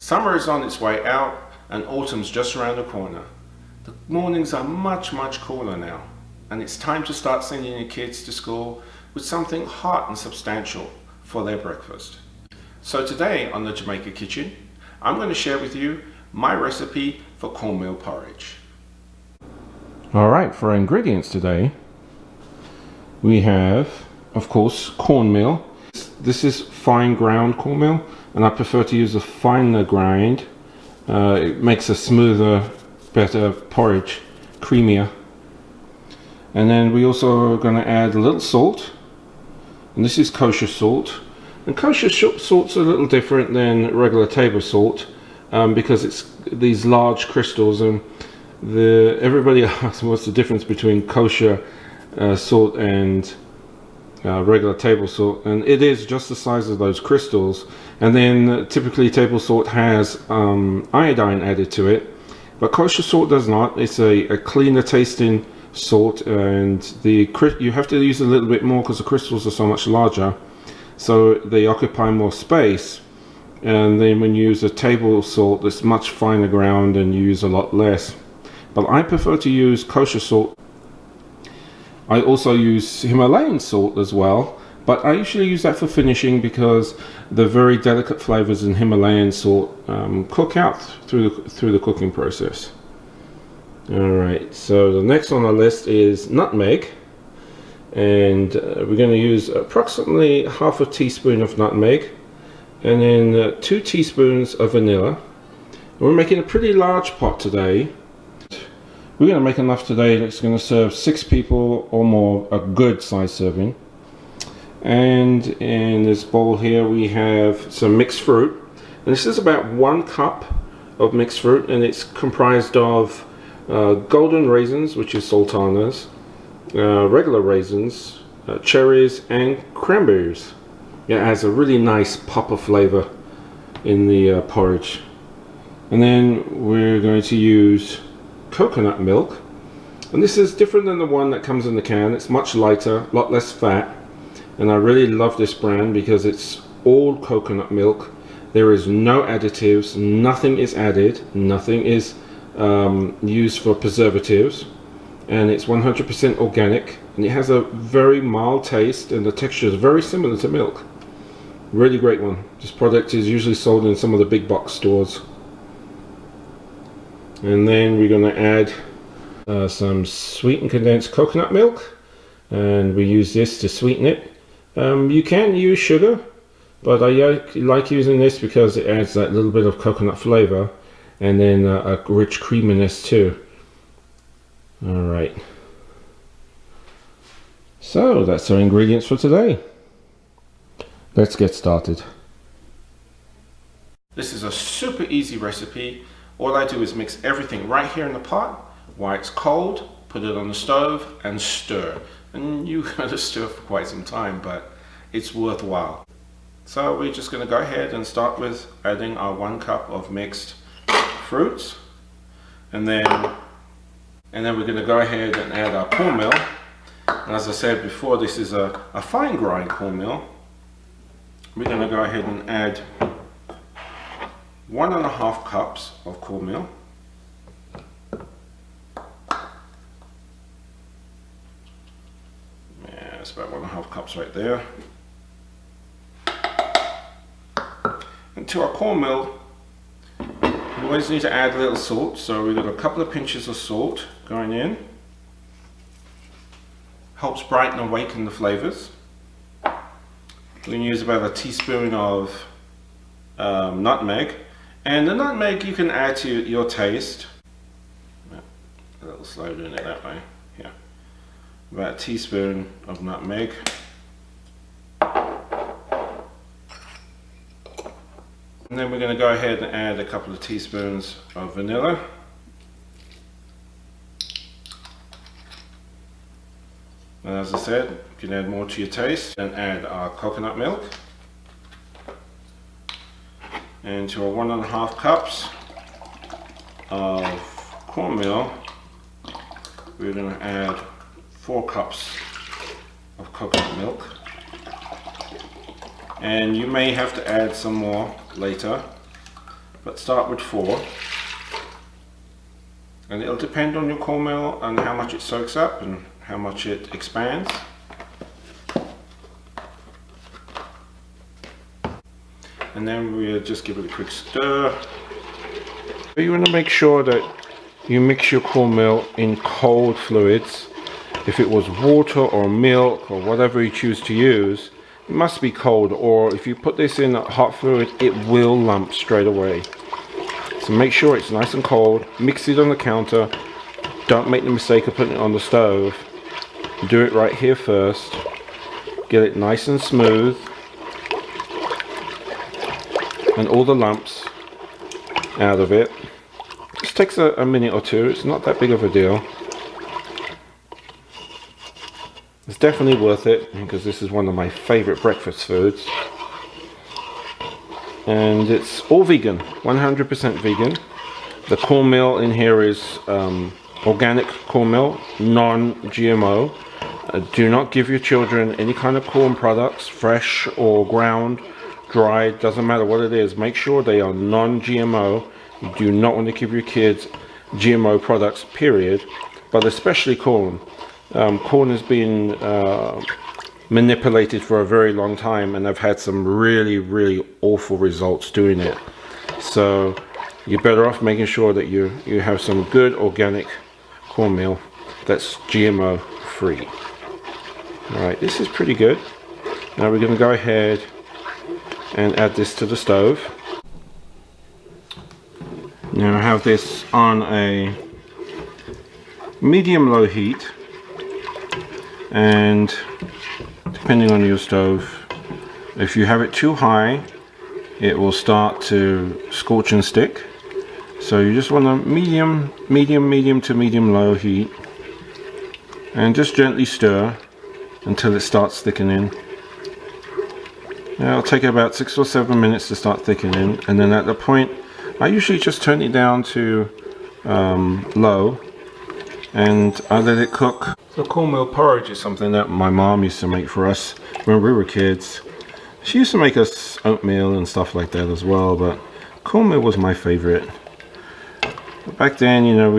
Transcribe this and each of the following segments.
Summer is on its way out and autumn's just around the corner. The mornings are much cooler now, and it's time to start sending your kids to school with something hot and substantial for their breakfast. So today on the Jamaica Kitchen, I'm going to share with you my recipe for cornmeal porridge. Alright, for our ingredients today, we have, of course, cornmeal. This is fine ground cornmeal, and I prefer to use a finer grind. It makes a smoother, better porridge, creamier. And then we also are going to add a little salt, and this is kosher salt. And kosher salt's a little different than regular table salt because it's these large crystals, and everybody asks what's the difference between kosher salt and regular table salt, and it is just the size of those crystals. And then typically table salt has iodine added to it, but kosher salt does not. It's a cleaner tasting salt, and you have to use a little bit more because the crystals are so much larger, so they occupy more space. And then when you use a table salt, it's much finer ground and you use a lot less. But I prefer to use kosher salt. I also use Himalayan salt as well, but I usually use that for finishing because the very delicate flavors in Himalayan salt cook out through the cooking process. Alright, so the next on our list is nutmeg, and we're going to use approximately half a teaspoon of nutmeg, and then 2 teaspoons of vanilla. And we're making a pretty large pot today. We're going to make enough today that's going to serve 6 people or more, a good size serving. And in this bowl here we have some mixed fruit, and this is about 1 cup of mixed fruit, and it's comprised of golden raisins, which is sultanas, regular raisins, cherries, and cranberries. It has a really nice pop of flavor in the porridge. And then we're going to use coconut milk, and this is different than the one that comes in the can. It's much lighter, a lot less fat, and I really love this brand because it's all coconut milk. There is no additives, nothing is added, nothing is used for preservatives, and it's 100% organic, and it has a very mild taste, and the texture is very similar to milk. Really great one. This product is usually sold in some of the big box stores. And then we're going to add some sweetened condensed coconut milk, and we use this to sweeten it. You can use sugar, but I like using this because it adds that little bit of coconut flavor, and then a rich creaminess too. Alright, so that's our ingredients for today. Let's get started. This is a super easy recipe. All I do is mix everything right here in the pot while it's cold, put it on the stove and stir. And you gotta stir for quite some time, but it's worthwhile. So we're just gonna go ahead and start with adding our 1 cup of mixed fruits. And then we're gonna go ahead and add our cornmeal. And as I said before, this is a fine grind cornmeal. We're gonna go ahead and add 1.5 cups of cornmeal. Yeah, it's about 1.5 cups right there. And to our cornmeal, we always need to add a little salt, so we've got a couple of pinches of salt going in. Helps brighten and awaken the flavors. We're going to use about a teaspoon of nutmeg. And the nutmeg you can add to your taste. A little slow doing it that way. Yeah. About a teaspoon of nutmeg. And then we're going to go ahead and add a couple of teaspoons of vanilla. And as I said, you can add more to your taste, and add our coconut milk. And to our 1.5 cups of cornmeal, we're going to add 4 cups of coconut milk. And you may have to add some more later, but start with 4. And it'll depend on your cornmeal and how much it soaks up and how much it expands. And then we'll just give it a quick stir. You want to make sure that you mix your cornmeal in cold fluids. If it was water or milk or whatever you choose to use, it must be cold, or if you put this in hot fluid, it will lump straight away. So make sure it's nice and cold. Mix it on the counter. Don't make the mistake of putting it on the stove. Do it right here first. Get it nice and smooth. And all the lumps out of it. This takes a minute or two. It's not that big of a deal. It's definitely worth it because this is one of my favorite breakfast foods. And it's all vegan, 100% vegan. The cornmeal in here is organic cornmeal, non-GMO. Do not give your children any kind of corn products, fresh or ground, dried, doesn't matter what it is. Make sure they are non-GMO. You do not want to give your kids GMO products, period, but especially corn. Corn has been manipulated for a very long time, and I've had some really awful results doing it. So you're better off making sure that you have some good organic cornmeal that's GMO free. Alright, this is pretty good. Now we're going to go ahead and add this to the stove. Now I have this on a medium-low heat, and depending on your stove, if you have it too high, it will start to scorch and stick. So you just want a medium to medium-low heat, and just gently stir until it starts thickening. Now it'll take about 6 or 7 minutes to start thickening, and then at the point, I usually just turn it down to low, and I let it cook. So cornmeal porridge is something that my mom used to make for us when we were kids. She used to make us oatmeal and stuff like that as well, but cornmeal was my favorite. Back then, you know,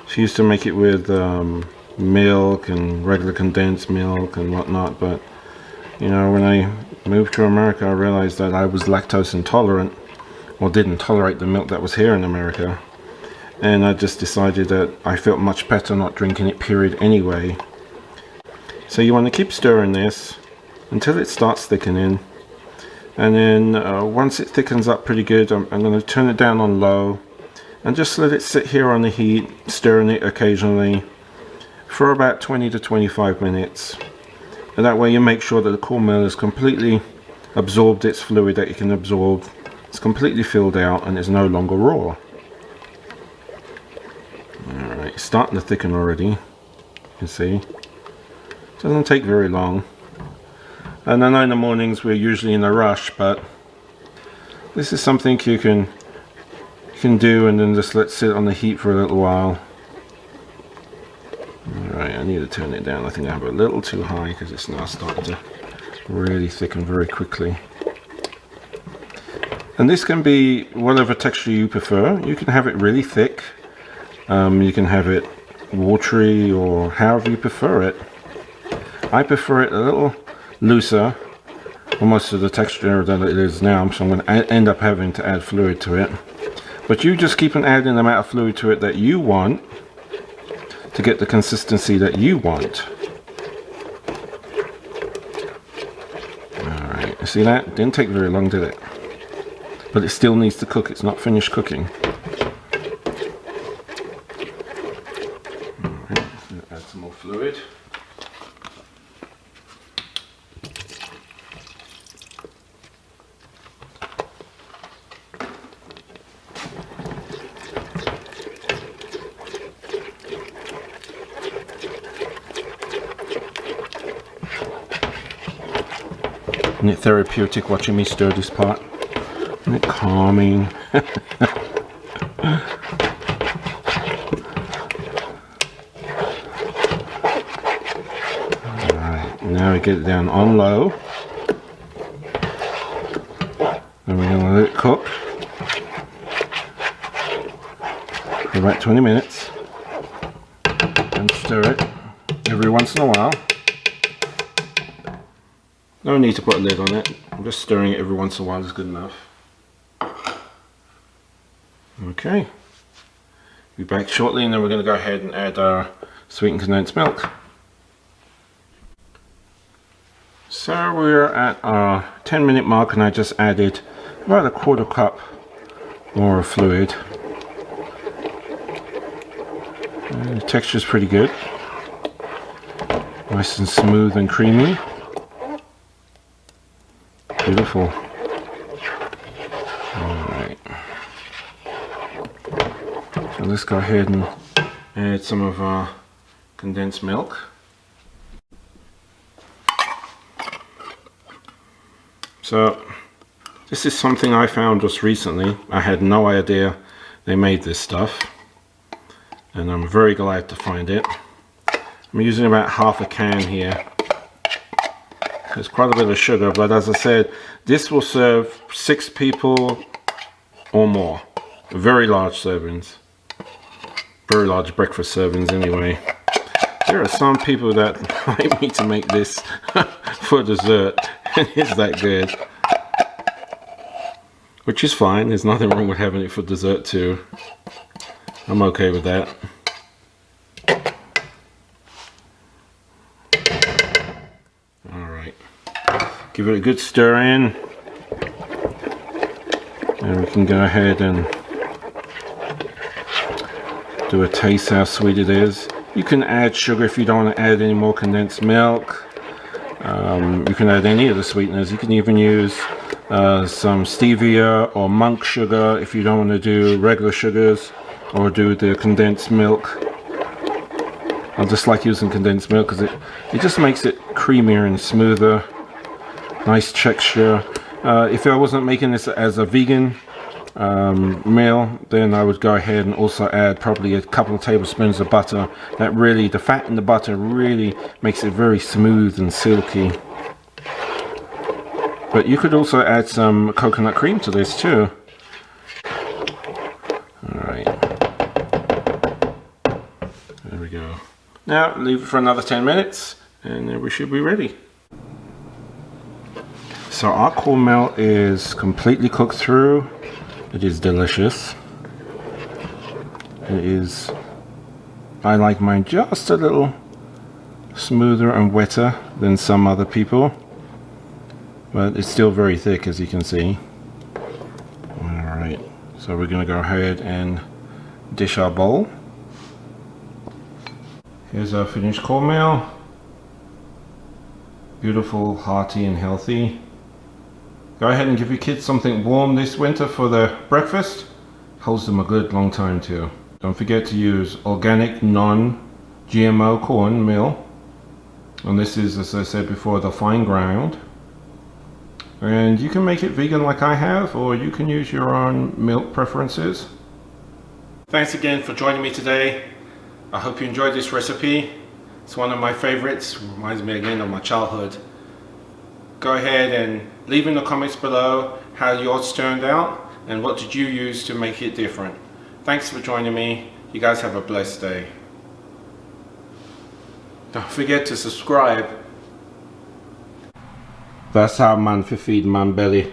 she used to make it with milk and regular condensed milk and whatnot, but you know, when I moved to America, I realized that I was lactose intolerant, or didn't tolerate the milk that was here in America, and I just decided that I felt much better not drinking it, period, anyway. So you want to keep stirring this until it starts thickening, and then once it thickens up pretty good, I'm going to turn it down on low and just let it sit here on the heat, stirring it occasionally for about 20 to 25 minutes. And that way you make sure that the cornmeal has completely absorbed its fluid that it can absorb. It's completely filled out and it's no longer raw. Alright, it's starting to thicken already. You can see. It doesn't take very long. And I know in the mornings we're usually in a rush, but this is something you can do and then just let it sit on the heat for a little while. Alright, I need to turn it down. I think I have it a little too high because it's now starting to really thicken very quickly. And this can be whatever texture you prefer. You can have it really thick. You can have it watery, or however you prefer it. I prefer it a little looser, almost to the texture that it is now, so I'm going to end up having to add fluid to it. But you just keep on adding the amount of fluid to it that you want to get the consistency that you want. Alright, you see that? Didn't take very long, did it? But it still needs to cook. It's not finished cooking. Alright, add some more fluid. Isn't it therapeutic watching me stir this pot? Isn't it calming? Alright, now we get it down on low. Then we're going to let it cook for about 20 minutes and stir it every once in a while. No need to put a lid on it. I'm just stirring it every once in a while is good enough. Okay. Be back shortly, and then we're going to go ahead and add our sweetened condensed milk. So we're at our 10-minute mark, and I just added about a quarter cup more of fluid. And the texture's pretty good. Nice and smooth and creamy. Beautiful. Alright. So let's go ahead and add some of our condensed milk. So this is something I found just recently. I had no idea they made this stuff, and I'm very glad to find it. I'm using about half a can here. It's quite a bit of sugar, but as I said, this will serve 6 people or more. Very large servings. Very large breakfast servings anyway. There are some people that like me to make this for dessert, and it's that good. Which is fine, there's nothing wrong with having it for dessert too. I'm okay with that. Alright. Give it a good stir in. And we can go ahead and do a taste how sweet it is. You can add sugar if you don't want to add any more condensed milk. You can add any of the sweeteners. You can even use some stevia or monk sugar if you don't want to do regular sugars or do the condensed milk. I just like using condensed milk because it just makes it creamier and smoother. Nice texture. If I wasn't making this as a vegan meal, then I would go ahead and also add probably a couple of tablespoons of butter. That really, the fat in the butter really makes it very smooth and silky. But you could also add some coconut cream to this too. Alright. There we go. Now leave it for another 10 minutes and then we should be ready. So our cornmeal is completely cooked through. It is delicious. It is, I like mine just a little smoother and wetter than some other people. But it's still very thick, as you can see. Alright, so we're going to go ahead and dish our bowl. Here's our finished cornmeal. Beautiful, hearty and healthy. Go ahead and give your kids something warm this winter for their breakfast. Holds them a good long time too. Don't forget to use organic, non-GMO cornmeal. And this is, as I said before, the fine ground. And you can make it vegan like I have, or you can use your own milk preferences. Thanks again for joining me today. I hope you enjoyed this recipe. It's one of my favorites. Reminds me again of my childhood. Go ahead and leave in the comments below how yours turned out and what did you use to make it different. Thanks for joining me. You guys have a blessed day. Don't forget to subscribe. That's how man for feed man belly.